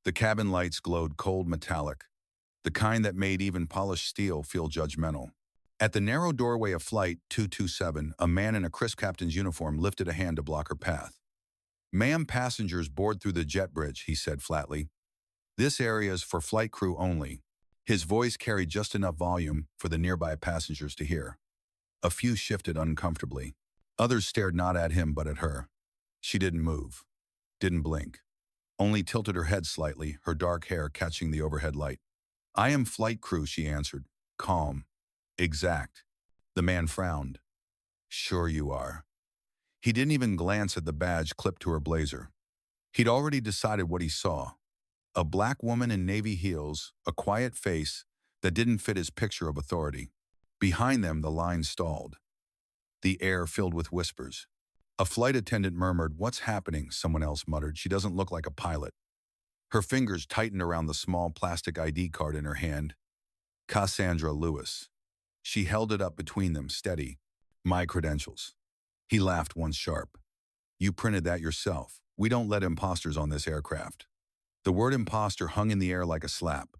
The cabin lights glowed cold metallic, the kind that made even polished steel feel judgmental. At the narrow doorway of Flight 227, a man in a crisp captain's uniform lifted a hand to block her path. "Ma'am, passengers board through the jet bridge," he said flatly. "This area is for flight crew only." His voice carried just enough volume for the nearby passengers to hear. A few shifted uncomfortably. Others stared not at him but at her. She didn't move, didn't blink, only tilted her head slightly, her dark hair catching the overhead light. "I am flight crew," she answered, calm, exact. The man frowned. "Sure you are." He didn't even glance at the badge clipped to her blazer. He'd already decided what he saw. A black woman in navy heels, a quiet face that didn't fit his picture of authority. Behind them, the line stalled. The air filled with whispers. A flight attendant murmured, "What's happening?" Someone else muttered, "She doesn't look like a pilot." Her fingers tightened around the small plastic ID card in her hand. Cassandra Lewis. She held it up between them, steady. "My credentials." He laughed once sharp. "You printed that yourself. We don't let imposters on this aircraft." The word imposter hung in the air like a slap.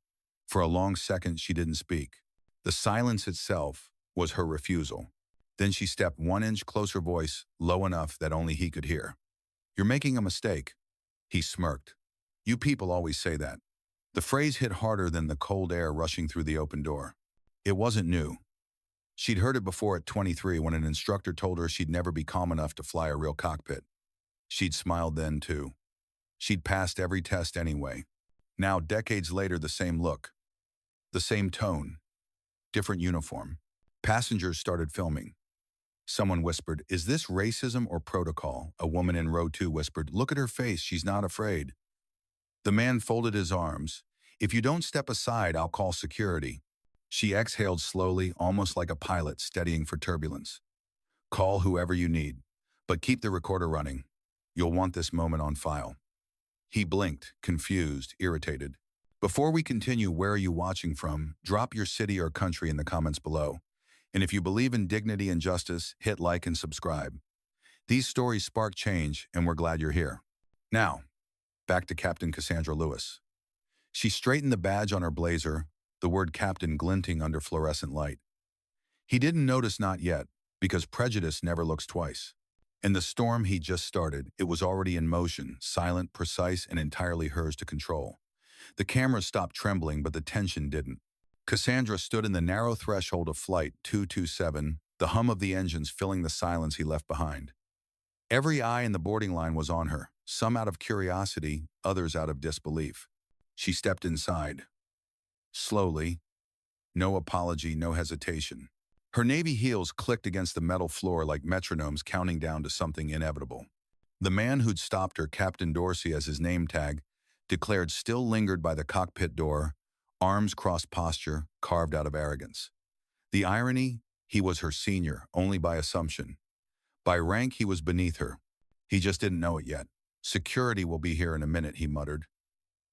For a long second, she didn't speak. The silence itself was her refusal. Then she stepped 1 inch closer, voice low enough that only he could hear. "You're making a mistake." He smirked. "You people always say that." The phrase hit harder than the cold air rushing through the open door. It wasn't new. She'd heard it before at 23 when an instructor told her she'd never be calm enough to fly a real cockpit. She'd smiled then, too. She'd passed every test anyway. Now, decades later, the same look. The same tone. Different uniform. Passengers started filming. Someone whispered, "Is this racism or protocol?" A woman in row 2 whispered, "Look at her face, she's not afraid." The man folded his arms. "If you don't step aside, I'll call security." She exhaled slowly, almost like a pilot steadying for turbulence. "Call whoever you need, but keep the recorder running. You'll want this moment on file." He blinked, confused, irritated. "Before we continue, where are you watching from? Drop your city or country in the comments below. And if you believe in dignity and justice, hit like and subscribe. These stories spark change, and we're glad you're here." Now, back to Captain Cassandra Lewis. She straightened the badge on her blazer, the word captain glinting under fluorescent light. He didn't notice, not yet, because prejudice never looks twice. In the storm he just started, it was already in motion, silent, precise, and entirely hers to control. The cameras stopped trembling, but the tension didn't. Cassandra stood in the narrow threshold of Flight 227, the hum of the engines filling the silence he left behind. Every eye in the boarding line was on her, some out of curiosity, others out of disbelief. She stepped inside. Slowly. No apology, no hesitation. Her navy heels clicked against the metal floor like metronomes counting down to something inevitable. The man who'd stopped her, Captain Dorsey as his name tag, declared, still lingered by the cockpit door, arms crossed posture, carved out of arrogance. The irony, he was her senior, only by assumption. By rank, he was beneath her. He just didn't know it yet. "Security will be here in a minute," he muttered.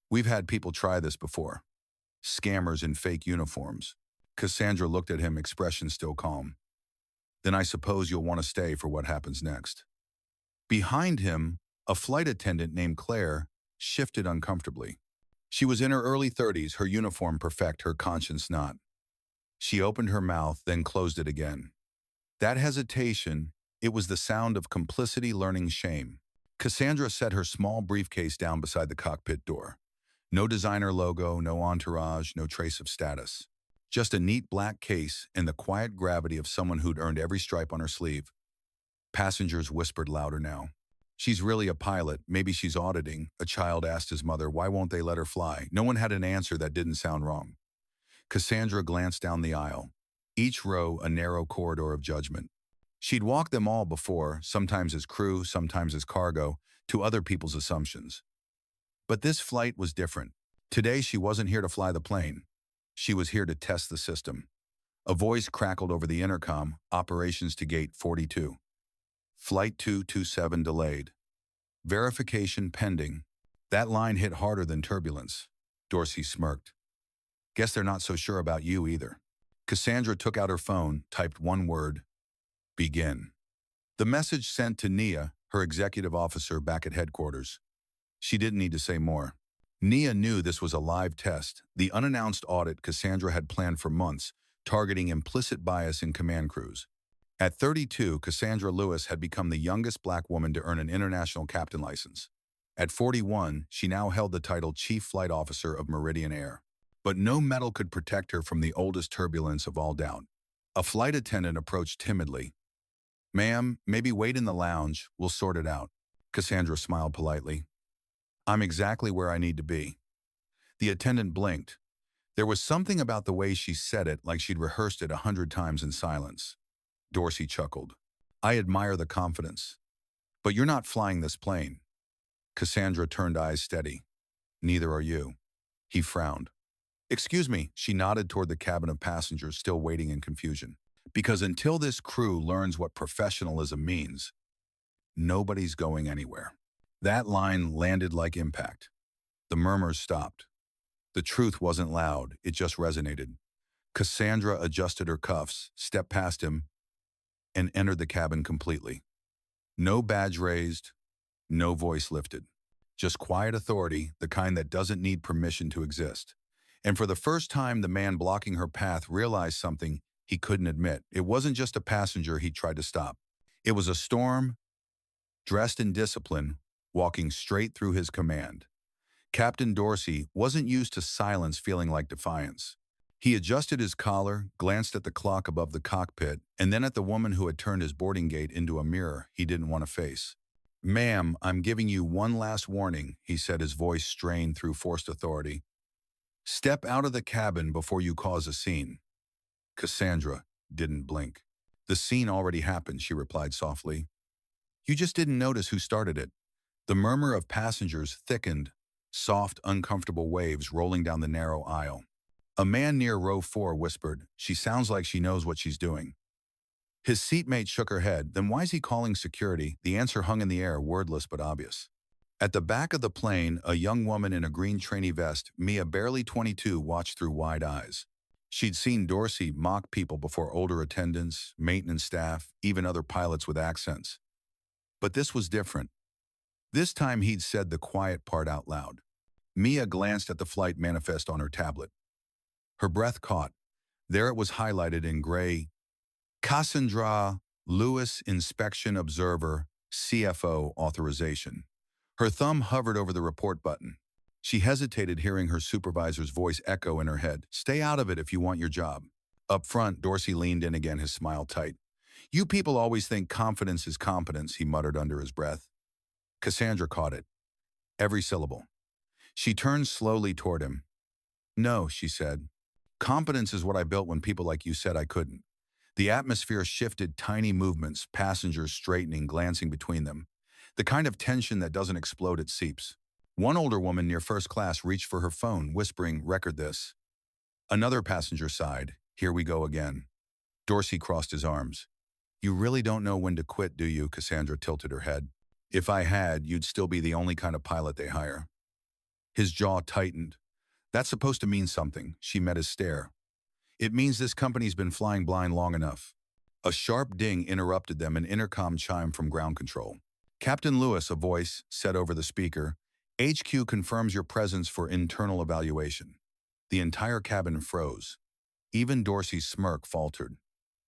"We've had people try this before. Scammers in fake uniforms." Cassandra looked at him, expression still calm. "Then I suppose you'll want to stay for what happens next." Behind him, a flight attendant named Claire shifted uncomfortably. She was in her early 30s, her uniform perfect, her conscience not. She opened her mouth, then closed it again. That hesitation, it was the sound of complicity learning shame. Cassandra set her small briefcase down beside the cockpit door. No designer logo, no entourage, no trace of status. Just a neat black case and the quiet gravity of someone who'd earned every stripe on her sleeve. Passengers whispered louder now. "She's really a pilot. Maybe she's auditing." A child asked his mother, "Why won't they let her fly?" No one had an answer that didn't sound wrong. Cassandra glanced down the aisle. Each row a narrow corridor of judgment. She'd walked them all before, sometimes as crew, sometimes as cargo, to other people's assumptions. But this flight was different. Today she wasn't here to fly the plane. She was here to test the system. A voice crackled over the intercom, "Operations to Gate 42. Flight 227 delayed. Verification pending." That line hit harder than turbulence. Dorsey smirked. "Guess they're not so sure about you either." Cassandra took out her phone, typed one word, "Begin." The message sent to Nia, her executive officer back at headquarters. She didn't need to say more. Nia knew this was a live test, the unannounced audit Cassandra had planned for months, targeting implicit bias in command crews. At 32, Cassandra Lewis had become the youngest black woman to earn an international captain license. At 41, she now held the title Chief Flight Officer of Meridian Air. But no medal could protect her from the oldest turbulence of all doubt. A flight attendant approached timidly. "Ma'am, maybe wait in the lounge. We'll sort it out." Cassandra smiled politely. "I'm exactly where I need to be." The attendant blinked. There was something about the way she said it, like she'd rehearsed it 100 times in silence. Dorsey chuckled. "I admire the confidence. But you're not flying this plane." Cassandra turned eyes steady. "Neither are you." He frowned. "Excuse me," she nodded toward the cabin of passengers still waiting in confusion. "Because until this crew learns what professionalism means, nobody's going anywhere." That line landed like impact. The murmurs stopped. The truth wasn't loud, it just resonated. Cassandra adjusted her cuffs, stepped past him, and entered the cabin completely. No badge raised, no voice lifted. Just quiet authority, the kind that doesn't need permission to exist. And for the first time, the man blocking her path realized something he couldn't admit. It wasn't just a passenger he tried to stop. It was a storm, dressed in discipline, walking straight through his command. Captain Dorsey wasn't used to silence feeling like defiance. He adjusted his collar, glanced at the clock above the cockpit, and then at the woman who had turned his boarding gate into a mirror he didn't want to face. "Ma'am, I'm giving you one last warning," he said, his voice strained through forced authority. "Step out of the cabin before you cause a scene." Cassandra didn't blink. "The scene already happened," she replied softly. "You just didn't notice who started it." The murmur of passengers thickened, soft, uncomfortable waves rolling down the narrow aisle. A man near row 4 whispered, "She sounds like she knows what she's doing." His seatmate shook her head. "Then why's he calling security?" The answer hung in the air, wordless but obvious. At the back of the plane, a young woman in a green trainee vest, Mia, barely 22, watched through wide eyes. She'd seen Dorsey mock people before: older attendants, maintenance staff, even other pilots with accents. But this was different. This time he'd said the quiet part out loud. Mia glanced at the flight manifest on her tablet. Her breath caught. There it was, highlighted in gray: Cassandra Lewis, Inspection Observer, CFO Authorization. Her thumb hovered over the report button. She hesitated, hearing her supervisor's voice echo in her head. "Stay out of it if you want your job." Up front, Dorsey leaned in again, his smile tight. "You people always think confidence is competence," he muttered under his breath. Cassandra caught it. Every syllable. She turned slowly toward him. "No," she said. "Competence is what I built when people like you said I couldn't." The atmosphere shifted, tiny movements, passengers straightening, glancing between them. The kind of tension that doesn't explode, it seeps. One older woman near first class reached for her phone, whispering, "Record this." Another passenger sighed. "Here we go again." Dorsey crossed his arms. "You really don't know when to quit, do you?" Cassandra tilted her head. "If I had, you'd still be the only kind of pilot they hire." His jaw tightened. "That's supposed to mean something." She met his stare. "It means this company's been flying blind long enough." A sharp ding interrupted them, an intercom chime from ground control. "Captain Lewis," a voice said over the speaker, "HQ confirms your presence for internal evaluation." The entire cabin froze. Even Dorsey's smirk faltered.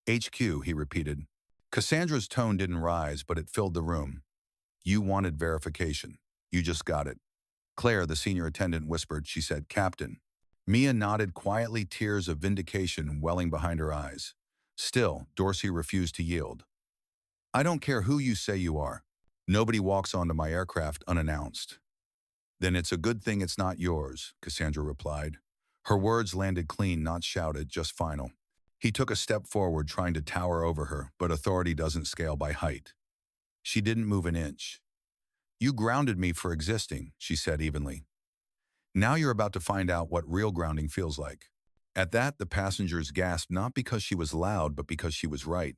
"HQ," he repeated. Cassandra's tone didn't rise, but it filled the room. "You wanted verification. You just got it." "Claire," the senior attendant whispered. She said, "Captain." Mia nodded quietly, tears of vindication welling behind her eyes. Still, Dorsey refused to yield. "I don't care who you say you are. Nobody walks onto my aircraft unannounced." "Then it's a good thing it's not yours," Cassandra replied. Her words landed clean, not shouted, just final. He took a step forward, trying to tower over her, but authority doesn't scale by height. She didn't move an inch. "You grounded me for existing," she said evenly. "Now you're about to find out what real grounding feels like." At that, the passengers gasped, not because she was loud, but because she was right.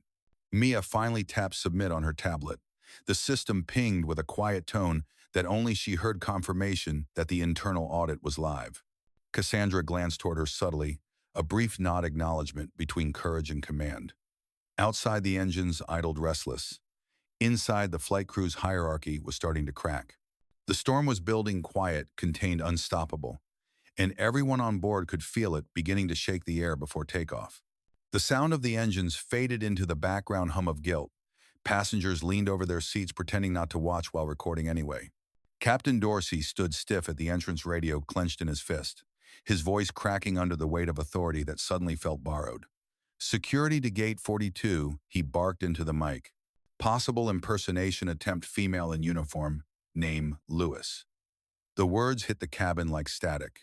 Mia finally tapped submit on her tablet. The system pinged with a quiet tone that only she heard, confirmation that the internal audit was live. Cassandra glanced toward her subtly, a brief nod acknowledgement between courage and command. Outside, the engines idled restless. Inside, the flight crew's hierarchy was starting to crack. The storm was building quiet, contained, unstoppable, and everyone on board could feel it beginning to shake the air before takeoff. The sound of the engines faded into the background hum of guilt. Passengers leaned over their seats pretending not to watch while recording anyway. Captain Dorsey stood stiff at the entrance radio clenched in his fist, his voice cracking under the weight of authority that suddenly felt borrowed. Security to gate 42, he barked into the mic. Possible impersonation attempt female in uniform, name Lewis. The words hit the cabin like static.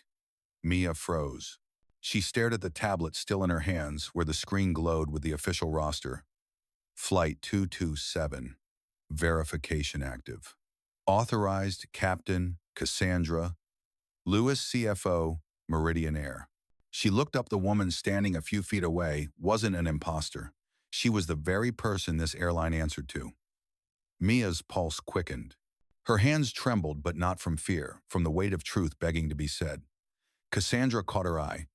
Mia froze. She stared at the tablet still in her hands where the screen glowed with the official roster. Flight 227. Verification active. Authorized Captain Cassandra Lewis, CFO, Meridian Air. She looked up. The woman standing a few feet away wasn't an imposter. She was the very person this airline answered to. Mia's pulse quickened. Her hands trembled, but not from fear, from the weight of truth begging to be said. Cassandra caught her eye.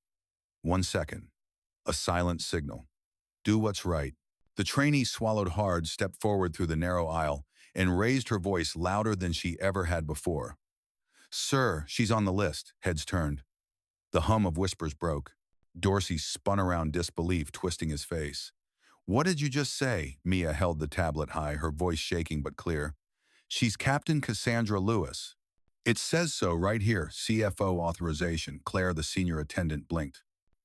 1 second. A silent signal. Do what's right. The trainee swallowed hard, stepped forward through the narrow aisle, and raised her voice louder than she ever had before. Sir, she's on the list. Heads turned. The hum of whispers broke. Dorsey spun around, disbelief twisting his face. What did you just say? Mia held the tablet high, her voice shaking but clear. She's Captain Cassandra Lewis. It says so right here, CFO authorization. Claire, the senior attendant, blinked.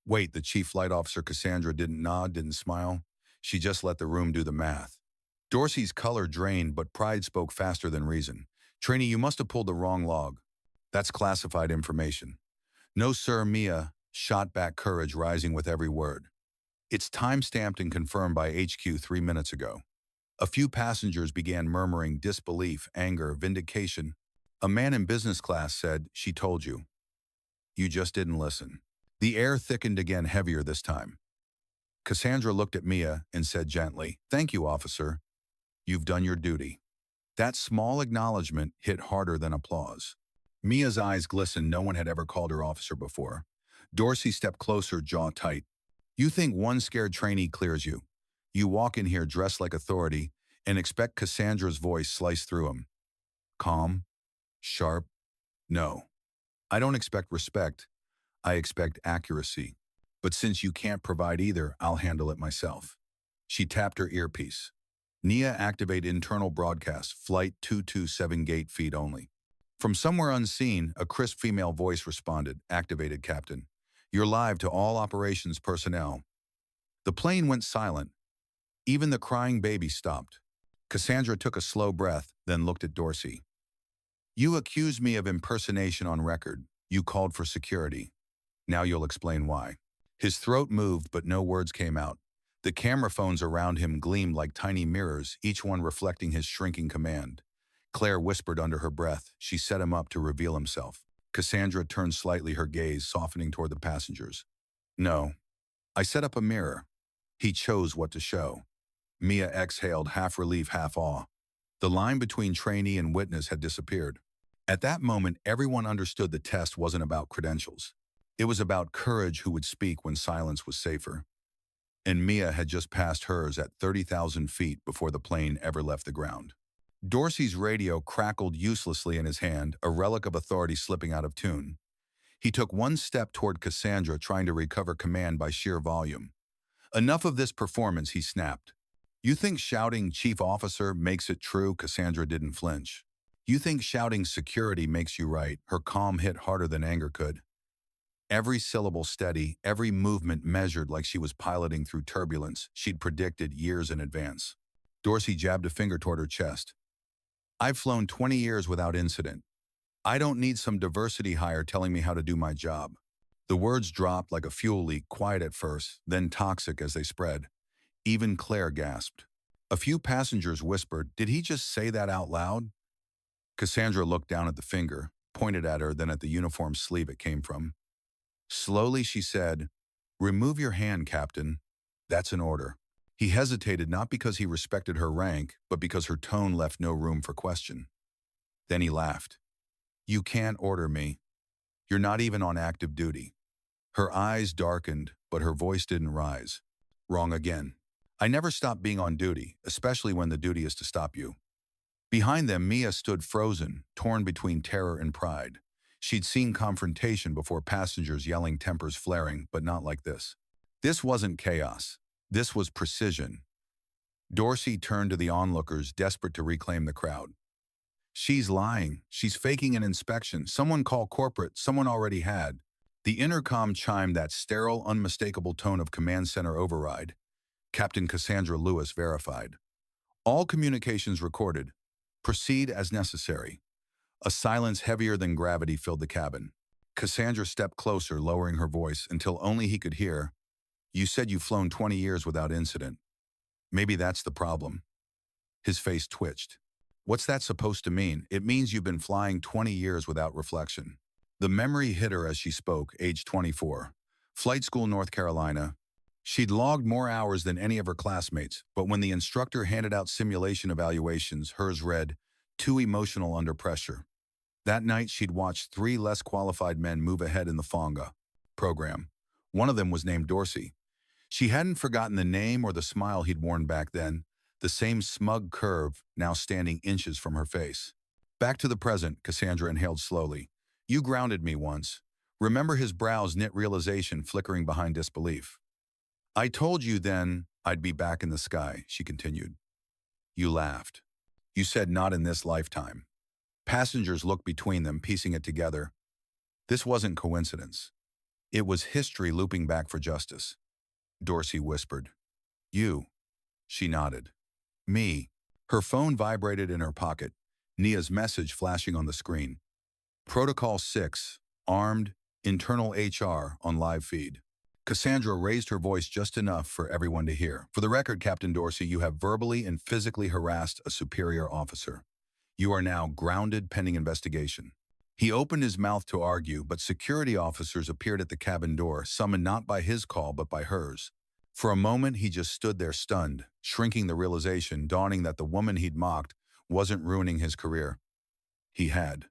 Wait, the chief flight officer. Cassandra didn't nod, didn't smile. She just let the room do the math. Dorsey's color drained, but pride spoke faster than reason. Trainee, you must have pulled the wrong log. That's classified information. No, sir. Mia shot back, courage rising with every word. It's time-stamped and confirmed by HQ 3 minutes ago. A few passengers began murmuring disbelief, anger, vindication. A man in business class said, she told you. You just didn't listen. The air thickened again, heavier this time. Cassandra looked at Mia and said gently, thank you, officer. You've done your duty. That small acknowledgement hit harder than applause. Mia's eyes glistened. No one had ever called her officer before. Dorsey stepped closer, jaw tight. You think one scared trainee clears you. You walk in here dressed like authority and expect Cassandra's voice sliced through him. Calm, sharp. No, I don't expect respect. I expect accuracy. But since you can't provide either, I'll handle it myself. She tapped her earpiece. Nia, activate internal broadcast, flight 227, gate feed only. From somewhere unseen, a crisp female voice responded, activated, Captain. You're live to all operations personnel. The plane went silent. Even the crying baby stopped. Cassandra took a slow breath, then looked at Dorsey. You accused me of impersonation on record. You called for security. Now you'll explain why. His throat moved, but no words came out. The camera phones around him gleamed like tiny mirrors, each one reflecting his shrinking command. Claire whispered under her breath. She set him up to reveal himself. Cassandra turned slightly, her gaze softening toward the passengers. No. I set up a mirror. He chose what to show. Mia exhaled, half relief, half awe. The line between trainee and witness had disappeared. At that moment, everyone understood the test wasn't about credentials. It was about courage, who would speak when silence was safer. And Mia had just passed hers at 30,000 feet before the plane ever left the ground. Dorsey's radio crackled uselessly in his hand, a relic of authority slipping out of tune. He took one step toward Cassandra, trying to recover command by sheer volume. Enough of this performance, he snapped. You think shouting chief officer makes it true? Cassandra didn't flinch. You think shouting security makes you right? Her calm hit harder than anger could. Every syllable steady, every movement measured, like she was piloting through turbulence she'd predicted years in advance. Dorsey jabbed a finger toward her chest. I've flown 20 years without incident. I don't need some diversity hire telling me how to do my job. The words dropped like a fuel leak, quiet at first, then toxic as they spread. Even Claire gasped. A few passengers whispered, did he just say that out loud? Cassandra looked down at the finger, pointed at her, then at the uniform sleeve it came from. Slowly she said, remove your hand, Captain. That's an order. He hesitated, not because he respected her rank, but because her tone left no room for question. Then he laughed. You can't order me. You're not even on active duty. Her eyes darkened, but her voice didn't rise. Wrong again. I never stop being on duty, especially when the duty is to stop you. Behind them, Mia stood frozen, torn between terror and pride. She'd seen confrontation before, passengers yelling, tempers flaring, but not like this. This wasn't chaos. This was precision. Dorsey turned to the onlookers, desperate to reclaim the crowd. She's lying. She's faking an inspection. Someone call corporate. Someone already had. The intercom chimed that sterile, unmistakable tone of command center override. Captain Cassandra Lewis verified. All communications recorded. Proceed as necessary. A silence heavier than gravity filled the cabin. Cassandra stepped closer, lowering her voice until only he could hear. You said you've flown 20 years without incident. Maybe that's the problem. His face twitched. What's that supposed to mean? It means you've been flying 20 years without reflection. The memory hit her as she spoke, age 24. Flight school, North Carolina. She'd logged more hours than any of her classmates, but when the instructor handed out simulation evaluations, hers read, too emotional under pressure. That night, she'd watched 3 less qualified men move ahead in the FONGA program. One of them was named Dorsey. She hadn't forgotten the name or the smile he'd worn back then, the same smug curve now standing inches from her face. Back to the present, Cassandra inhaled slowly. You grounded me once. Remember? His brows knit, realization flickering behind disbelief. I told you then I'd be back in the sky, she continued. You laughed. You said not in this lifetime. Passengers looked between them, piecing it together. This wasn't coincidence. It was history looping back for justice. Dorsey whispered. You. She nodded. Me. Her phone vibrated in her pocket, Nia's message flashing on the screen. Protocol 6, armed, internal HR on live feed. Cassandra raised her voice just enough for everyone to hear. For the record, Captain Dorsey, you have verbally and physically harassed a superior officer. You are now grounded pending investigation. He opened his mouth to argue, but security officers appeared at the cabin door, summoned not by his call but by hers. For a moment, he just stood there stunned, shrinking, the realization dawning that the woman he'd mocked wasn't ruining his career. He had.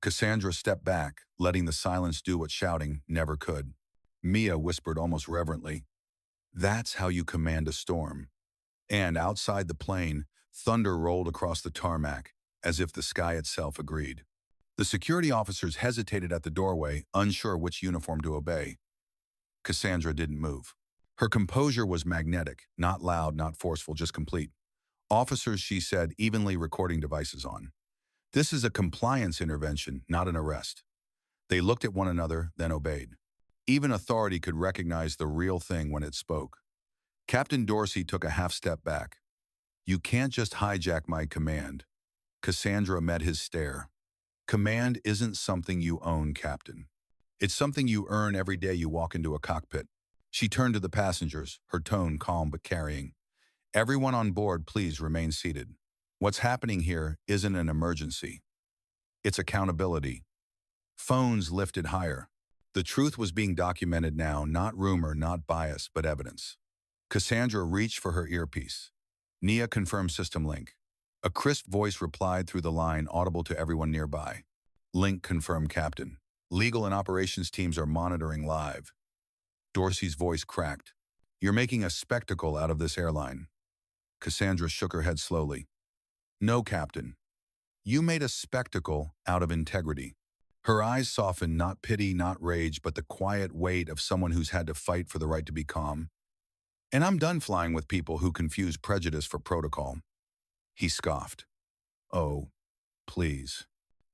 Cassandra stepped back, letting the silence do what shouting never could. Mia whispered almost reverently, That's how you command a storm. And outside the plane, thunder rolled across the tarmac, as if the sky itself agreed. The security officers hesitated at the doorway, unsure which uniform to obey. Cassandra didn't move. Her composure was magnetic, not loud, not forceful, just complete. Officers, she said, evenly, recording devices on. This is a compliance intervention, not an arrest. They looked at one another, then obeyed. Even authority could recognize the real thing when it spoke. Captain Dorsey took a half step back. You can't just hijack my command. Cassandra met his stare. Command isn't something you own, Captain. It's something you earn every day you walk into a cockpit. She turned to the passengers, her tone calm but carrying. Everyone on board, please remain seated. What's happening here isn't an emergency. It's accountability. Phones lifted higher. The truth was being documented now, not rumor, not bias, but evidence. Cassandra reached for her earpiece. Nia confirmed system link. A crisp voice replied through the line, audible to everyone nearby. Link confirmed, Captain. Legal and operations teams are monitoring live. Dorsey's voice cracked. You're making a spectacle out of this airline. Cassandra shook her head slowly. No, Captain. You made a spectacle out of integrity. Her eyes softened, not pity, not rage, but the quiet weight of someone who's had to fight for the right to be calm. And I'm done flying with people who confuse prejudice for protocol. He scoffed. Oh, please.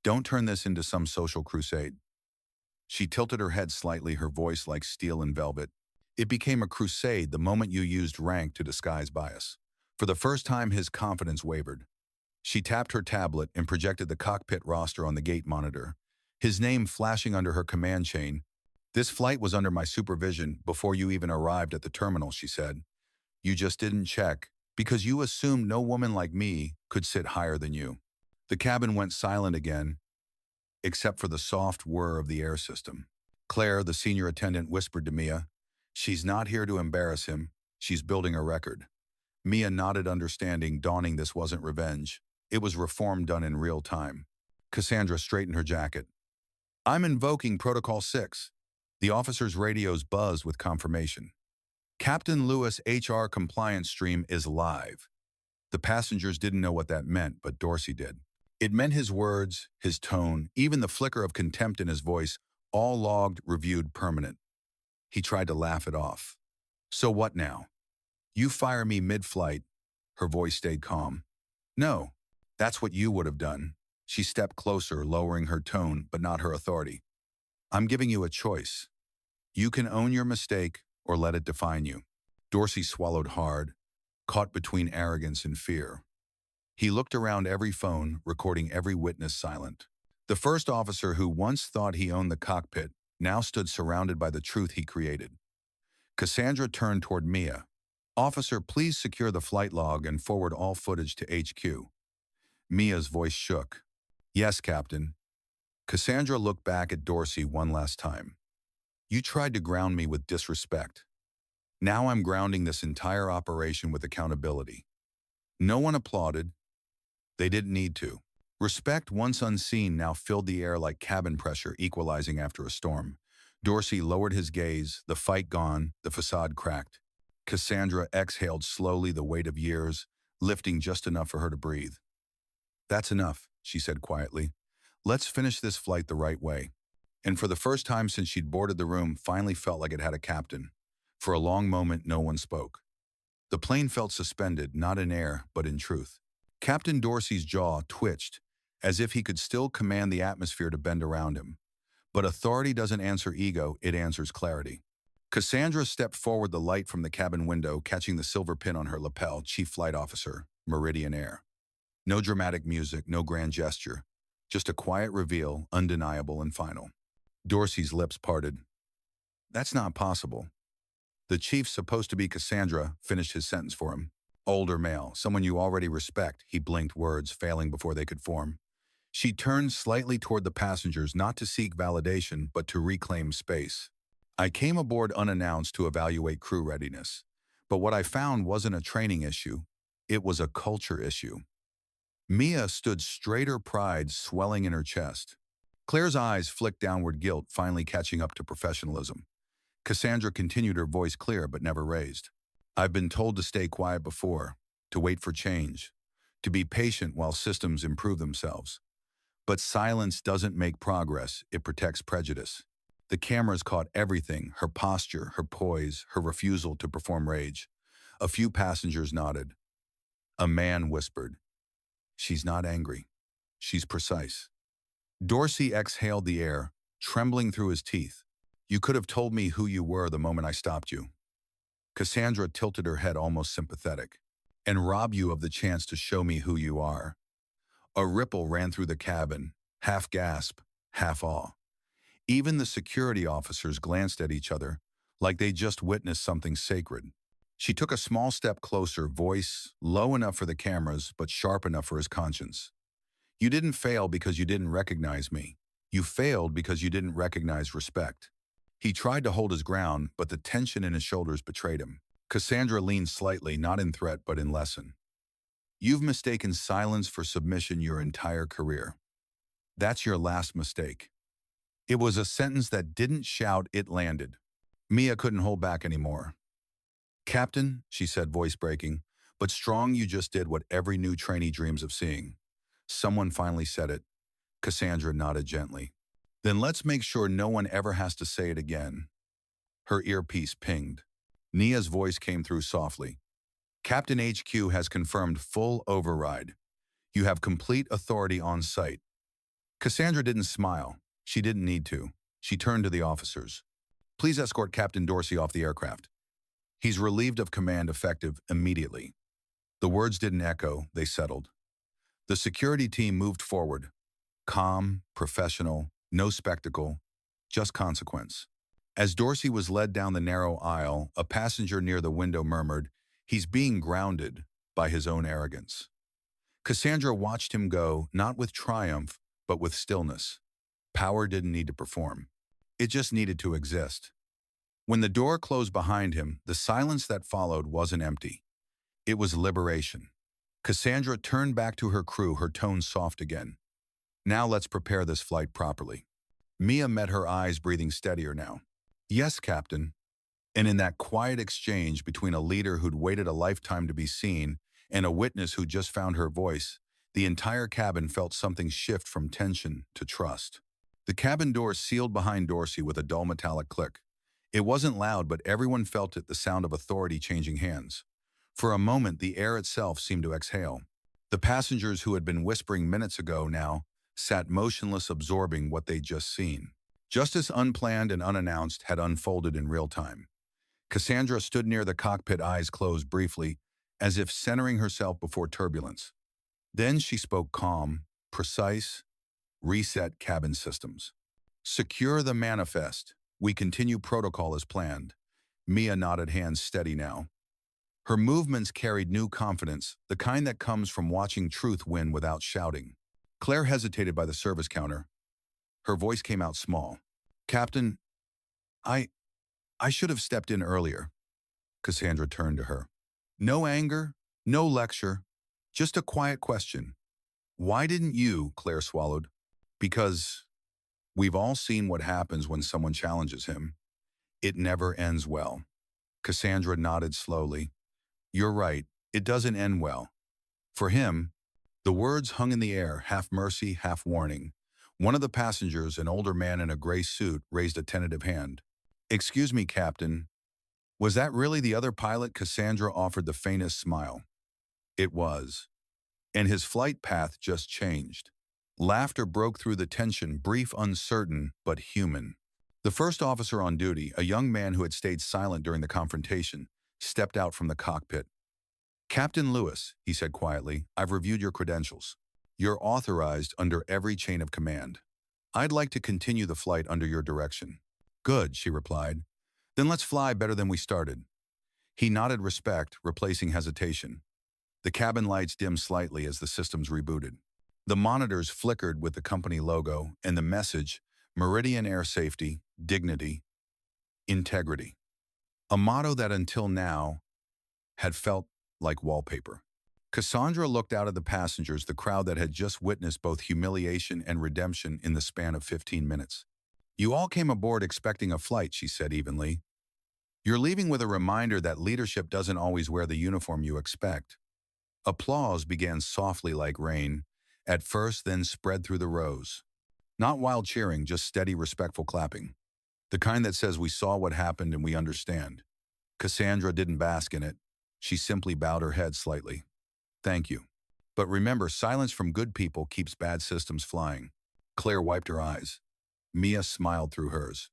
Don't turn this into some social crusade. She tilted her head slightly, her voice like steel and velvet. It became a crusade the moment you used rank to disguise bias. For the first time, his confidence wavered. She tapped her tablet and projected the cockpit roster on the gate monitor, his name flashing under her command chain. This flight was under my supervision before you even arrived at the terminal, she said. You just didn't check, because you assumed no woman like me could sit higher than you. The cabin went silent again, except for the soft whir of the air system. Claire, the senior attendant, whispered to Mia, She's not here to embarrass him. She's building a record. Mia nodded, understanding, dawning this wasn't revenge. It was reform done in real time. Cassandra straightened her jacket. I'm invoking Protocol 6. The officer's radios buzzed with confirmation. Captain Lewis HR compliance stream is live. The passengers didn't know what that meant, but Dorsey did. It meant his words, his tone, even the flicker of contempt in his voice, all logged, reviewed, permanent. He tried to laugh it off. So what now? You fire me mid-flight. Her voice stayed calm. No, that's what you would have done. She stepped closer, lowering her tone, but not her authority. I'm giving you a choice. You can own your mistake or let it define you. Dorsey swallowed hard, caught between arrogance and fear. He looked around every phone, recording every witness silent. The first officer who once thought he owned the cockpit now stood surrounded by the truth he created. Cassandra turned toward Mia. Officer, please secure the flight log and forward all footage to HQ. Mia's voice shook. Yes, Captain. Cassandra looked back at Dorsey one last time. You tried to ground me with disrespect. Now I'm grounding this entire operation with accountability. No one applauded. They didn't need to. Respect, once unseen, now filled the air like cabin pressure equalizing after a storm. Dorsey lowered his gaze, the fight gone, the facade cracked. Cassandra exhaled slowly, the weight of years, lifting just enough for her to breathe. That's enough, she said quietly. Let's finish this flight the right way. And for the first time since she'd boarded the room, finally felt like it had a captain. For a long moment, no one spoke. The plane felt suspended, not in air, but in truth. Captain Dorsey's jaw twitched, as if he could still command the atmosphere to bend around him. But authority doesn't answer ego, it answers clarity. Cassandra stepped forward, the light from the cabin window catching the silver pin on her lapel. Chief Flight Officer, Meridian Air. No dramatic music, no grand gesture. Just a quiet reveal, undeniable and final. Dorsey's lips parted. That's not possible. The chief, supposed to be Cassandra, finished his sentence for him. Older male, someone you already respect, he blinked, words failing before they could form. She turned slightly toward the passengers, not to seek validation, but to reclaim space. I came aboard unannounced to evaluate crew readiness. But what I found wasn't a training issue. It was a culture issue. Mia stood straighter, pride swelling in her chest. Claire's eyes flicked downward, guilt finally catching up to professionalism. Cassandra continued, her voice clear but never raised. I've been told to stay quiet before, to wait for change, to be patient while systems improve themselves. But silence doesn't make progress, it protects prejudice. The cameras caught everything, her posture, her poise, her refusal to perform rage. A few passengers nodded. A man whispered, "She's not angry. She's precise." Dorsey exhaled the air, trembling through his teeth. You could have told me who you were the moment I stopped you. Cassandra tilted her head, almost sympathetic. And rob you of the chance to show me who you are. A ripple ran through the cabin, half gasp, half awe. Even the security officers glanced at each other, like they just witnessed something sacred. She took a small step closer, voice low enough for the cameras, but sharp enough for his conscience. You didn't fail because you didn't recognize me. You failed because you didn't recognize respect. He tried to hold his ground, but the tension in his shoulders betrayed him. Cassandra leaned slightly, not in threat, but in lesson. You've mistaken silence for submission your entire career. That's your last mistake. It was a sentence that didn't shout, it landed. Mia couldn't hold back anymore. Captain, she said, voice breaking, but strong, you just did what every new trainee dreams of seeing. Someone finally said it. Cassandra nodded gently. Then let's make sure no one ever has to say it again. Her earpiece pinged. Nia's voice came through softly. Captain HQ has confirmed full override. You have complete authority on site. Cassandra didn't smile. She didn't need to. She turned to the officers. Please escort Captain Dorsey off the aircraft. He's relieved of command, effective immediately. The words didn't echo, they settled. The security team moved forward. Calm, professional, no spectacle, just consequence. As Dorsey was led down the narrow aisle, a passenger near the window murmured, "He's being grounded by his own arrogance." Cassandra watched him go, not with triumph, but with stillness. Power didn't need to perform. It just needed to exist. When the door closed behind him, the silence that followed wasn't empty. It was liberation. Cassandra turned back to her crew, her tone soft again. Now let's prepare this flight properly. Mia met her eyes, breathing steadier now. Yes, Captain. And in that quiet exchange between a leader who'd waited a lifetime to be seen and a witness who just found her voice, the entire cabin felt something shift from tension to trust. The cabin door sealed behind Dorsey with a dull metallic click. It wasn't loud, but everyone felt it, the sound of authority changing hands. For a moment, the air itself seemed to exhale. The passengers who had been whispering minutes ago now sat motionless, absorbing what they'd just seen. Justice unplanned and unannounced had unfolded in real time. Cassandra stood near the cockpit, eyes closed briefly, as if centering herself before turbulence. Then she spoke calm, precise: reset cabin systems. Secure the manifest. We continue protocol as planned. Mia nodded, hands steady now. Her movements carried new confidence, the kind that comes from watching truth win without shouting. Claire hesitated by the service counter. Her voice came out small. "Captain, I should have stepped in earlier." Cassandra turned to her. No anger, no lecture, just a quiet question. "Why didn't you?" Claire swallowed. "Because we've all seen what happens when someone challenges him. It never ends well." Cassandra nodded slowly. "You're right, it doesn't end well. For him." The words hung in the air, half mercy, half warning. One of the passengers, an older man in a gray suit, raised a tentative hand. "Excuse me, Captain. Was that really the other pilot?" Cassandra offered the faintest smile. It was. And his flight path just changed. Laughter broke through the tension, brief, uncertain, but human. The first officer on duty, a young man who had stayed silent during the confrontation, stepped out from the cockpit. "Captain Lewis," he said quietly, "I've reviewed your credentials. You're authorized under every chain of command. I'd like to continue the flight under your direction." "Good," she replied. "Then let's fly better than we started." He nodded respect, replacing hesitation. The cabin lights dimmed slightly as the systems rebooted. The monitors flickered with the company logo and the message: Meridian Air Safety, Dignity, Integrity. A motto that until now had felt like wallpaper. Cassandra looked out at the passengers, the crowd that had just witnessed both humiliation and redemption in the span of 15 minutes. "You all came aboard expecting a flight," she said evenly. "You're leaving with a reminder that leadership doesn't always wear the uniform you expect." Applause began softly like rain, at first then spread through the rows. Not wild cheering, just steady, respectful clapping. The kind that says we saw what happened and we understand. Cassandra didn't bask in it. She simply bowed her head slightly. "Thank you. But remember, silence from good people keeps bad systems flying." Claire wiped her eyes. Mia smiled through hers.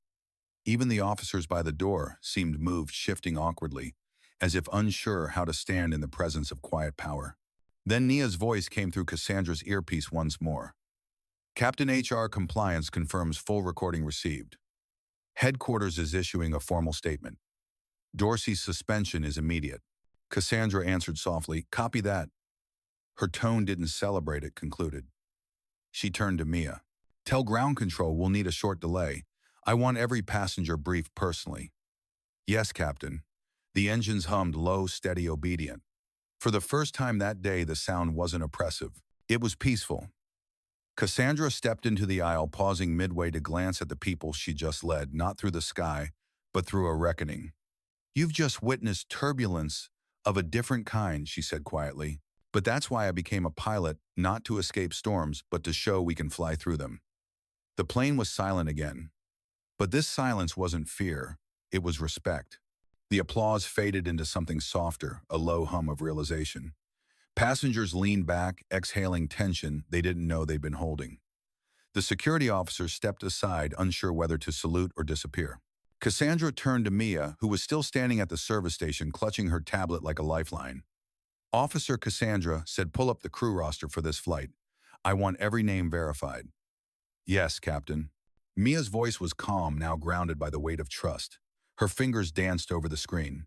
Even the officers by the door seemed moved, shifting awkwardly, as if unsure how to stand in the presence of quiet power. Then Nia's voice came through Cassandra's earpiece once more. "Captain HR Compliance confirms full recording received. Headquarters is issuing a formal statement. Dorsey's suspension is immediate." Cassandra answered softly, "Copy that." Her tone didn't celebrate, it concluded. She turned to Mia. "Tell ground control we'll need a short delay. I want every passenger briefed personally." "Yes, Captain." The engines hummed low, steady, obedient. For the first time that day, the sound wasn't oppressive. It was peaceful. Cassandra stepped into the aisle, pausing midway to glance at the people she just led, not through the sky, but through a reckoning. "You've just witnessed turbulence of a different kind," she said quietly. "But that's why I became a pilot, not to escape storms, but to show we can fly through them." The plane was silent again. But this silence wasn't fear, it was respect. The applause faded into something softer, a low hum of realization. Passengers leaned back, exhaling tension they didn't know they'd been holding. The security officer stepped aside, unsure whether to salute or disappear. Cassandra turned to Mia, who was still standing at the service station, clutching her tablet like a lifeline. "Officer Cassandra said pull up the crew roster for this flight. I want every name verified." "Yes, Captain." Mia's voice was calm, now grounded by the weight of trust. Her fingers danced over the screen.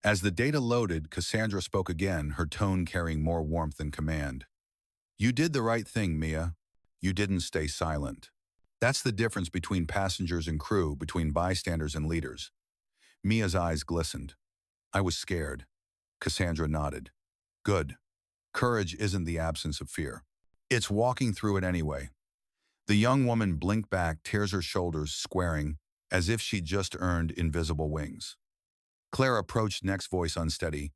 As the data loaded, Cassandra spoke again, her tone carrying more warmth than command. "You did the right thing, Mia. You didn't stay silent. That's the difference between passengers and crew, between bystanders and leaders." Mia's eyes glistened. "I was scared." Cassandra nodded. "Good. Courage isn't the absence of fear. It's walking through it anyway." The young woman blinked back, tears her shoulders, squaring, as if she'd just earned invisible wings. Claire approached, next voice unsteady.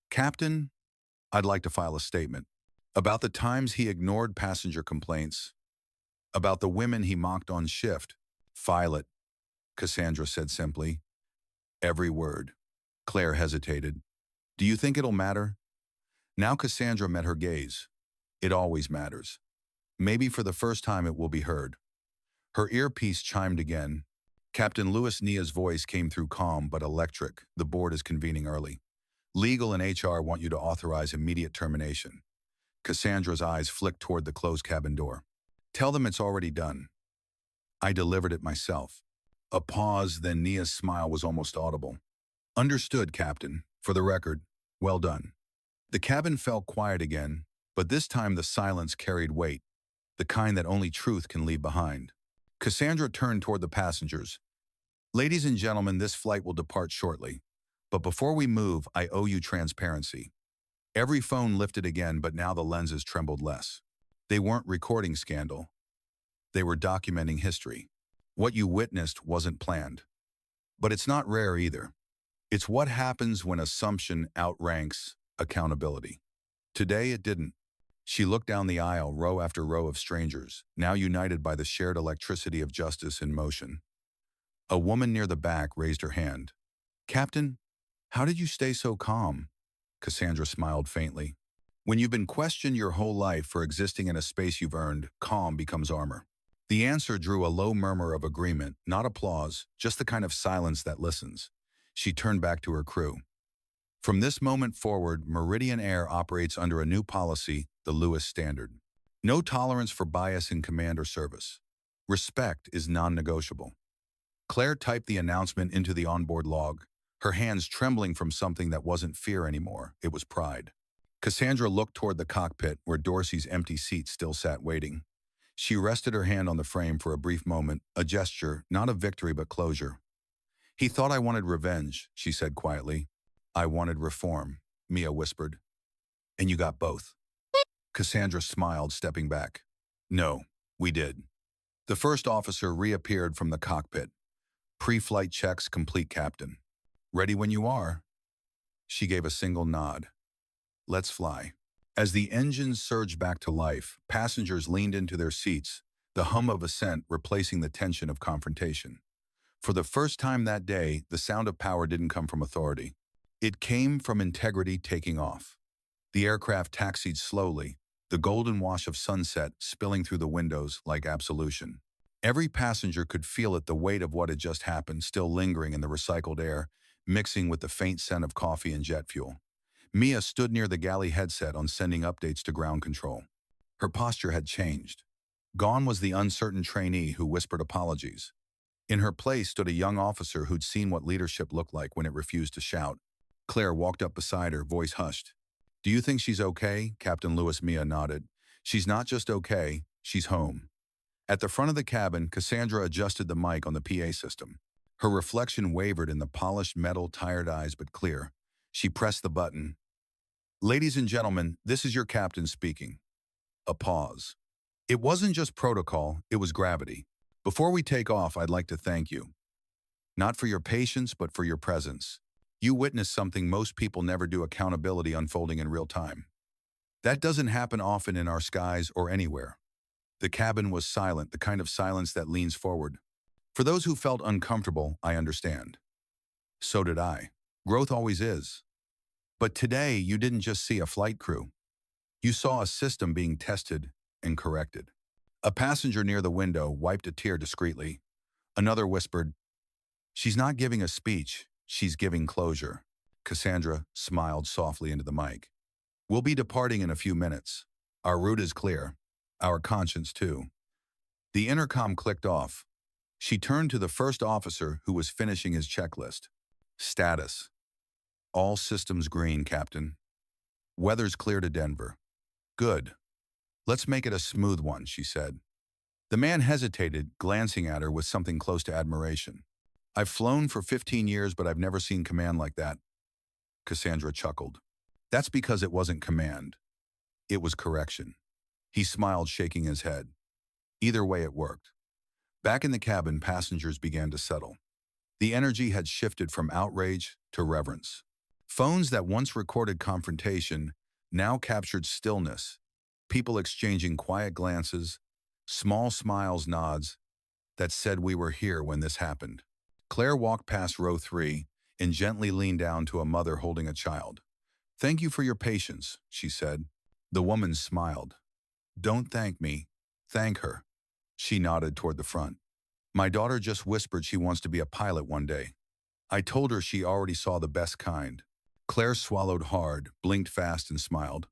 "Captain, I'd like to file a statement about the times he ignored passenger complaints, about the women he mocked on shift. File it, Cassandra said simply. Every word. Claire hesitated. Do you think it'll matter? Now Cassandra met her gaze. It always matters. Maybe for the first time it will be heard. Her earpiece chimed again. Captain Louis Nia's voice came through calm but electric. The board is convening early. Legal and HR want you to authorize immediate termination. Cassandra's eyes flicked toward the closed cabin door. Tell them it's already done. I delivered it myself. A pause, then Nia's smile was almost audible. Understood, Captain. For the record, well done. The cabin fell quiet again, but this time the silence carried weight, the kind that only truth can leave behind. Cassandra turned toward the passengers. Ladies and gentlemen, this flight will depart shortly. But before we move, I owe you transparency. Every phone lifted again, but now the lenses trembled less. They weren't recording scandal. They were documenting history. What you witnessed wasn't planned. But it's not rare either. It's what happens when assumption outranks accountability. Today it didn't. She looked down the aisle, row after row of strangers, now united by the shared electricity of justice in motion. A woman near the back raised her hand. Captain, how did you stay so calm? Cassandra smiled faintly. When you've been questioned your whole life for existing in a space you've earned, calm becomes armor. The answer drew a low murmur of agreement, not applause, just the kind of silence that listens. She turned back to her crew. From this moment forward, Meridian Air operates under a new policy, the Lewis Standard. No tolerance for bias in command or service. Respect is non-negotiable. Claire typed the announcement into the onboard log, her hands trembling from something that wasn't fear anymore, it was pride. Cassandra looked toward the cockpit where Dorsey's empty seat still sat waiting. She rested her hand on the frame for a brief moment, a gesture, not of victory but closure. He thought I wanted revenge, she said quietly. I wanted reform, Mia whispered. And you got both. Cassandra smiled, stepping back. No, we did. The first officer reappeared from the cockpit. Pre-flight checks complete, Captain. Ready when you are. She gave a single nod. Let's fly. As the engines surged back to life, passengers leaned into their seats, the hum of ascent replacing the tension of confrontation. For the first time that day, the sound of power didn't come from authority. It came from integrity taking off. The aircraft taxied slowly, the golden wash of sunset spilling through the windows like absolution. Every passenger could feel it, the weight of what had just happened still lingering in the recycled air, mixing with the faint scent of coffee and jet fuel. Mia stood near the galley headset on sending updates to ground control. Her posture had changed. Gone was the uncertain trainee who whispered apologies. In her place stood a young officer who'd seen what leadership looked like when it refused to shout. Claire walked up beside her, voice hushed. Do you think she's okay? Captain Louis. Mia nodded. She's not just okay, she's home. At the front of the cabin, Cassandra adjusted the mic on the PA system. Her reflection wavered in the polished metal, tired eyes but clear. She pressed the button. Ladies and gentlemen, this is your captain speaking. A pause. It wasn't just protocol, it was gravity. Before we take off, I'd like to thank you. Not for your patience, but for your presence. You witnessed something most people never do: accountability unfolding in real time. That doesn't happen often in our skies or anywhere. The cabin was silent, the kind of silence that leans forward. For those who felt uncomfortable, I understand. So did I. Growth always is. But today, you didn't just see a flight crew. You saw a system being tested and corrected. A passenger near the window wiped a tear discreetly. Another whispered, "She's not giving a speech, she's giving closure." Cassandra smiled softly into the mic. We'll be departing in a few minutes. Our route is clear. Our conscience too. The intercom clicked off. She turned to the first officer who was finishing his checklist. Status. All systems green, Captain. Weather's clear to Denver. Good. Let's make it a smooth one, she said. The man hesitated, glancing at her with something close to admiration. I've flown for 15 years, but I've never seen command like that. Cassandra chuckled. That's because it wasn't command. It was correction. He smiled, shaking his head. Either way, it worked. Back in the cabin, passengers began to settle. The energy had shifted from outrage to reverence. Phones that once recorded confrontation now captured stillness, people exchanging quiet glances, small smiles, nods that said we were here when this happened. Claire walked past row 3 and gently leaned down to a mother holding a child. "Thank you for your patience," she said. The woman smiled. "Don't thank me. Thank her." She nodded toward the front. "My daughter just whispered she wants to be a pilot one day. I told her she already saw the best kind." Claire swallowed hard, blinked fast, and smiled.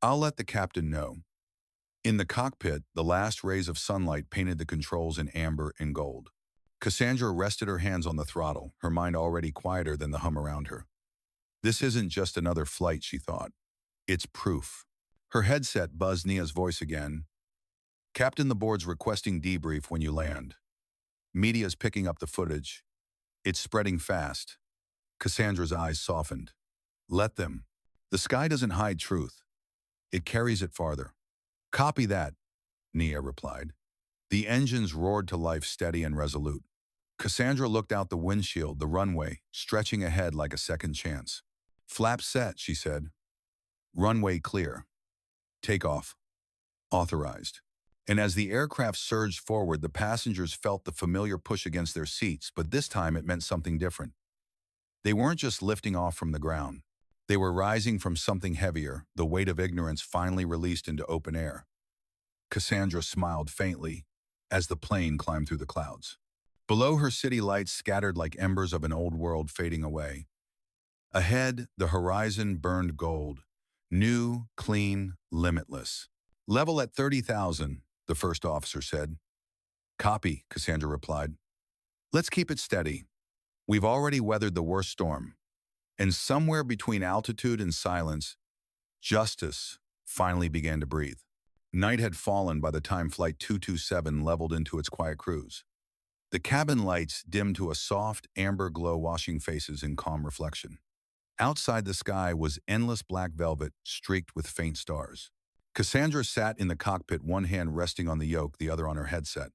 "I'll let the captain know." In the cockpit, the last rays of sunlight painted the controls in amber and gold. Cassandra rested her hands on the throttle, her mind already quieter than the hum around her. This isn't just another flight, she thought. It's proof. Her headset buzzed Nia's voice again. "Captain, the board's requesting debrief when you land. Media's picking up the footage. It's spreading fast." Cassandra's eyes softened. "Let them. The sky doesn't hide truth. It carries it farther." "Copy that," Nia replied. The engines roared to life, steady and resolute. Cassandra looked out the windshield, the runway, stretching ahead like a second chance. "Flaps set," she said. "Runway clear. Takeoff. Authorized." And as the aircraft surged forward, the passengers felt the familiar push against their seats, but this time it meant something different. They weren't just lifting off from the ground. They were rising from something heavier, the weight of ignorance finally released into open air. Cassandra smiled faintly as the plane climbed through the clouds. Below her, city lights scattered like embers of an old world fading away. Ahead, the horizon burned gold. New, clean, limitless. "Level at 30,000, the first officer said. "Copy," Cassandra replied. "Let's keep it steady. We've already weathered the worst storm." And somewhere between altitude and silence, justice finally began to breathe. Night had fallen by the time Flight 227 leveled into its quiet cruise. The cabin lights dimmed to a soft, amber glow, washing faces in calm reflection. Outside, the sky was endless black velvet, streaked with faint stars. Cassandra sat in the cockpit, one hand resting on the yoke, the other on her headset.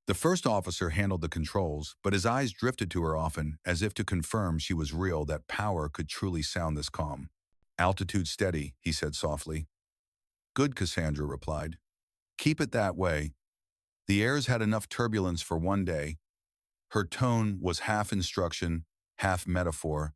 The first officer handled the controls, but his eyes drifted to her often, as if to confirm she was real, that power could truly sound this calm. "Altitude steady," he said softly. "Good," Cassandra replied. "Keep it that way. The air's had enough turbulence for one day." Her tone was half instruction, half metaphor,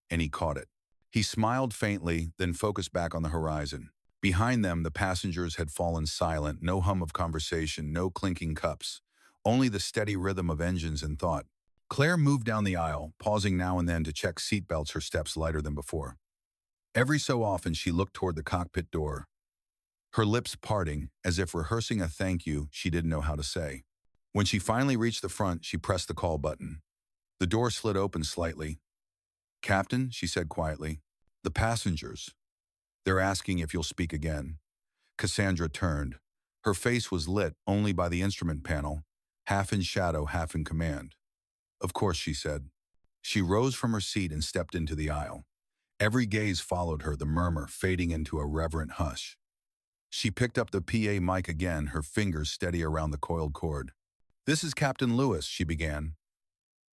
and he caught it. He smiled faintly, then focused back on the horizon. Behind them, the passengers had fallen silent, no hum of conversation, no clinking cups, only the steady rhythm of engines and thought. Claire moved down the aisle, pausing now and then to check seatbelts, her steps lighter than before. Every so often, she looked toward the cockpit door, her lips parting, as if rehearsing a thank you she didn't know how to say. When she finally reached the front, she pressed the call button. The door slid open slightly. "Captain," she said quietly, "the passengers. They're asking if you'll speak again." Cassandra turned. Her face was lit only by the instrument panel, half in shadow, half in command. "Of course," she said. She rose from her seat and stepped into the aisle. Every gaze followed her, the murmur fading into a reverent hush. She picked up the PA mic again, her fingers steady around the coiled cord. "This is Captain Lewis," she began.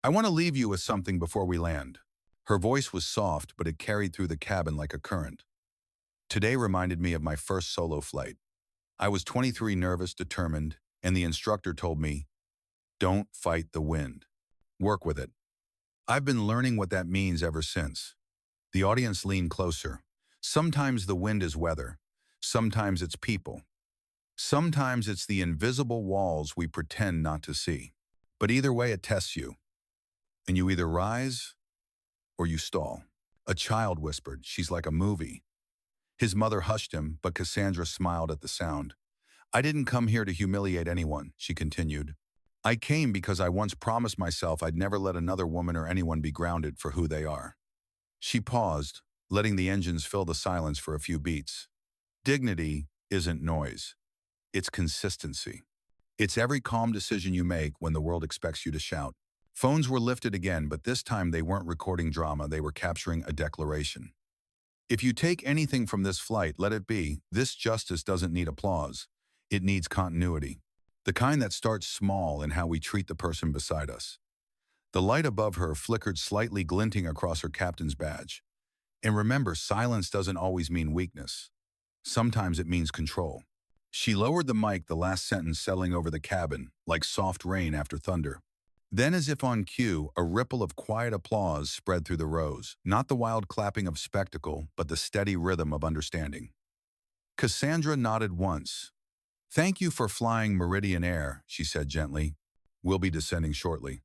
"I want to leave you with something before we land." Her voice was soft, but it carried through the cabin like a current. "Today reminded me of my first solo flight. I was 23, nervous, determined, and the instructor told me, 'Don't fight the wind. Work with it.' I've been learning what that means ever since." The audience leaned closer. Sometimes the wind is weather. Sometimes it's people. Sometimes it's the invisible walls we pretend not to see. But either way, it tests you. And you either rise or you stall. A child whispered, "She's like a movie." His mother hushed him, but Cassandra smiled at the sound. "I didn't come here to humiliate anyone," she continued. "I came because I once promised myself I'd never let another woman or anyone be grounded for who they are." She paused, letting the engines fill the silence for a few beats. Dignity isn't noise. It's consistency. It's every calm decision you make when the world expects you to shout. Phones were lifted again, but this time they weren't recording drama, they were capturing a declaration. "If you take anything from this flight, let it be, this justice doesn't need applause. It needs continuity. The kind that starts small in how we treat the person beside us." The light above her flickered slightly, glinting across her captain's badge. And remember, silence doesn't always mean weakness. Sometimes it means control. She lowered the mic, the last sentence settling over the cabin, like soft rain after thunder. Then, as if on cue, a ripple of quiet applause spread through the rows, not the wild clapping of spectacle, but the steady rhythm of understanding. Cassandra nodded once. "Thank you for flying Meridian Air," she said gently. "We'll be descending shortly.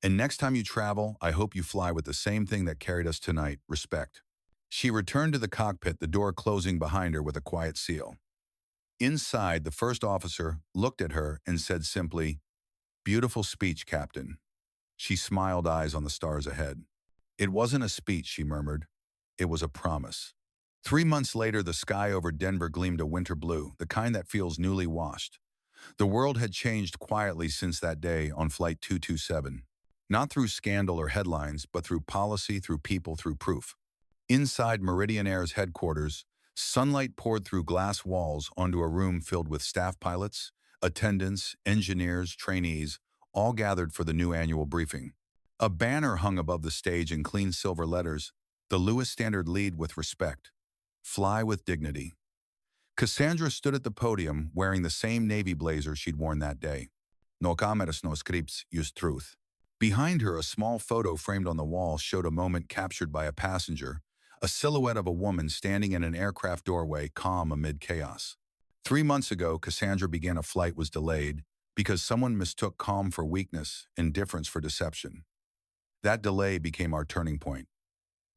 And next time you travel, I hope you fly with the same thing that carried us tonight, respect." She returned to the cockpit, the door closing behind her with a quiet seal. Inside, the first officer looked at her and said simply, "Beautiful speech, Captain." She smiled, eyes on the stars ahead. "It wasn't a speech," she murmured. "It was a promise." 3 months later, the sky over Denver gleamed a winter blue, the kind that feels newly washed. The world had changed quietly since that day on Flight 227. Not through scandal or headlines, but through policy, through people, through proof. Inside Meridian Air's headquarters, sunlight poured through glass walls onto a room filled with staff pilots, attendants, engineers, trainees, all gathered for the new annual briefing. A banner hung above the stage in clean silver letters, "The Lewis Standard Lead with Respect. Fly with Dignity." Cassandra stood at the podium wearing the same navy blazer she'd worn that day. "No cameras, no scripts, use truth." Behind her, a small photo framed on the wall showed a moment captured by a passenger, a silhouette of a woman standing in an aircraft doorway, calm amid chaos. 3 months ago, Cassandra began a flight was delayed because someone mistook calm for weakness, indifference for deception. That delay became our turning point.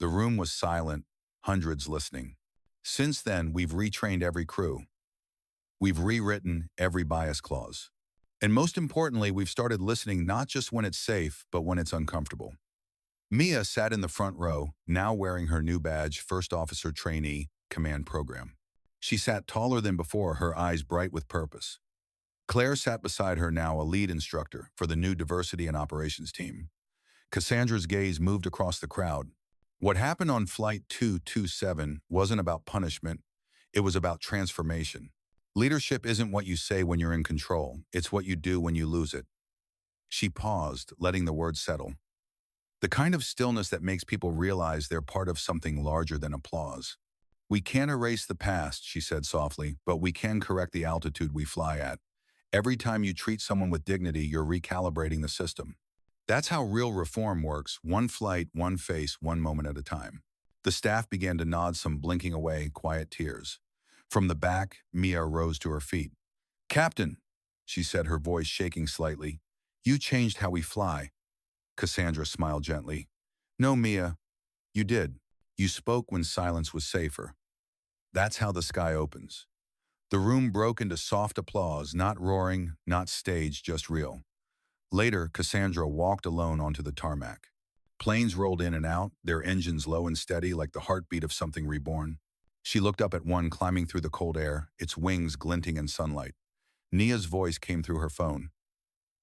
The room was silent, hundreds listening. Since then, we've retrained every crew. We've rewritten every bias clause. And most importantly, we've started listening not just when it's safe, but when it's uncomfortable. Mia sat in the front row, now wearing her new badge, First Officer Trainee, Command Program. She sat taller than before, her eyes bright with purpose. Claire sat beside her, now a lead instructor for the new Diversity and Operations team. Cassandra's gaze moved across the crowd. What happened on Flight 227 wasn't about punishment, it was about transformation. Leadership isn't what you say when you're in control, it's what you do when you lose it. She paused, letting the words settle. The kind of stillness that makes people realize they're part of something larger than applause. "We can't erase the past," she said softly, "but we can correct the altitude we fly at. Every time you treat someone with dignity, you're recalibrating the system." That's how real reform works, one flight, one face, one moment at a time. The staff began to nod, some blinking away, quiet tears. From the back, Mia rose to her feet. "Captain," she said, her voice shaking slightly, "you changed how we fly." Cassandra smiled gently. "No, Mia, you did. You spoke when silence was safer." That's how the sky opens. The room broke into soft applause, not roaring, not staged, just real. Later, Cassandra walked alone onto the tarmac. Planes rolled in and out, their engines low and steady like the heartbeat of something reborn. She looked up at one climbing through the cold air, its wings glinting in sunlight. Nia's voice came through her phone.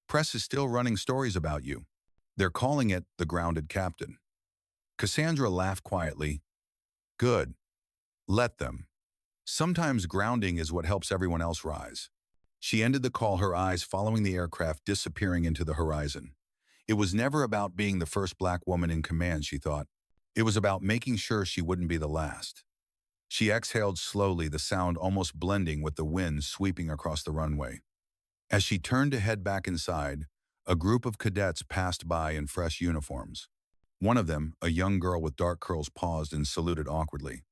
"Press is still running stories about you. They're calling it the grounded captain." Cassandra laughed quietly. "Good. Let them. Sometimes grounding is what helps everyone else rise." She ended the call, her eyes following the aircraft disappearing into the horizon. It was never about being the first black woman in command, she thought. It was about making sure she wouldn't be the last. She exhaled slowly, the sound almost blending with the wind sweeping across the runway. As she turned to head back inside, a group of cadets passed by in fresh uniforms. One of them, a young girl with dark curls, paused and saluted awkwardly.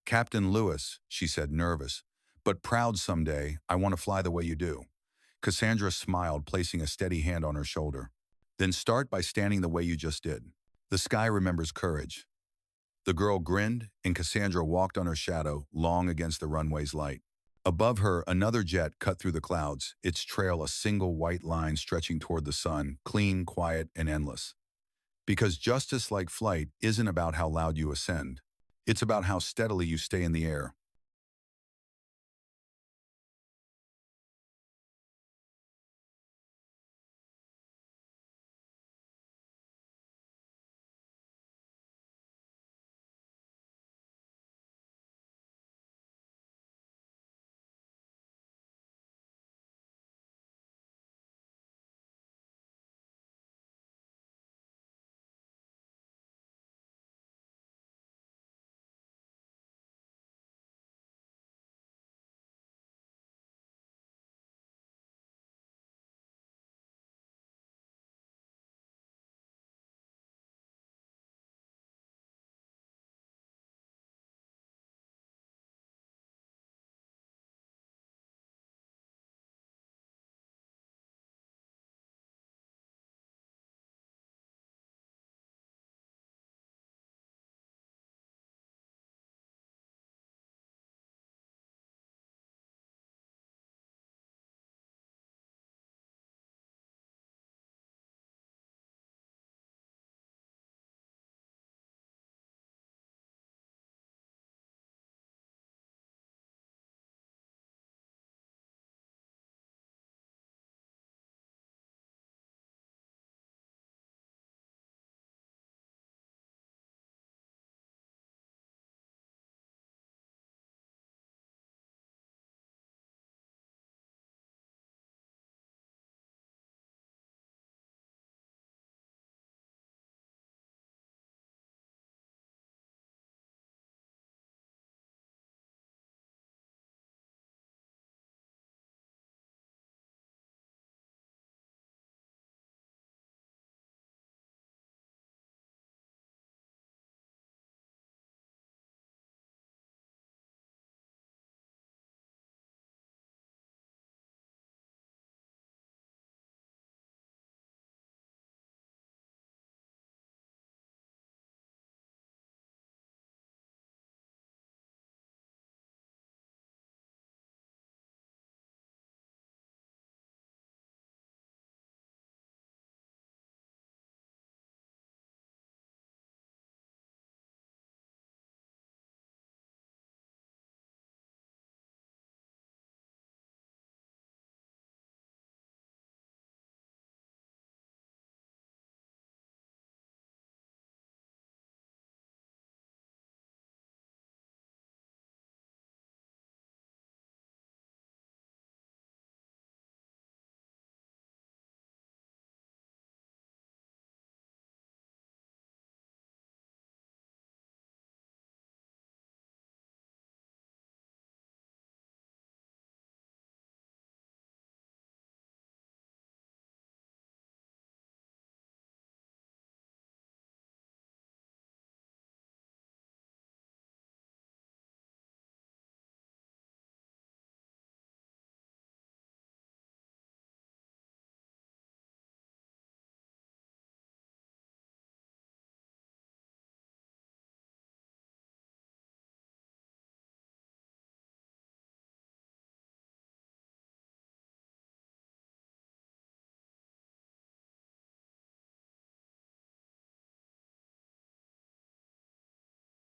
"Captain Lewis," she said, nervous, "but proud someday. I want to fly the way you do." Cassandra smiled, placing a steady hand on her shoulder. "Then start by standing the way you just did. The sky remembers courage." The girl grinned, and Cassandra walked on her shadow, long against the runway's light. Above her, another jet cut through the clouds, its trail a single white line stretching toward the sun, clean, quiet, and endless. Because justice, like flight, isn't about how loud you ascend. It's about how steadily you stay in the air.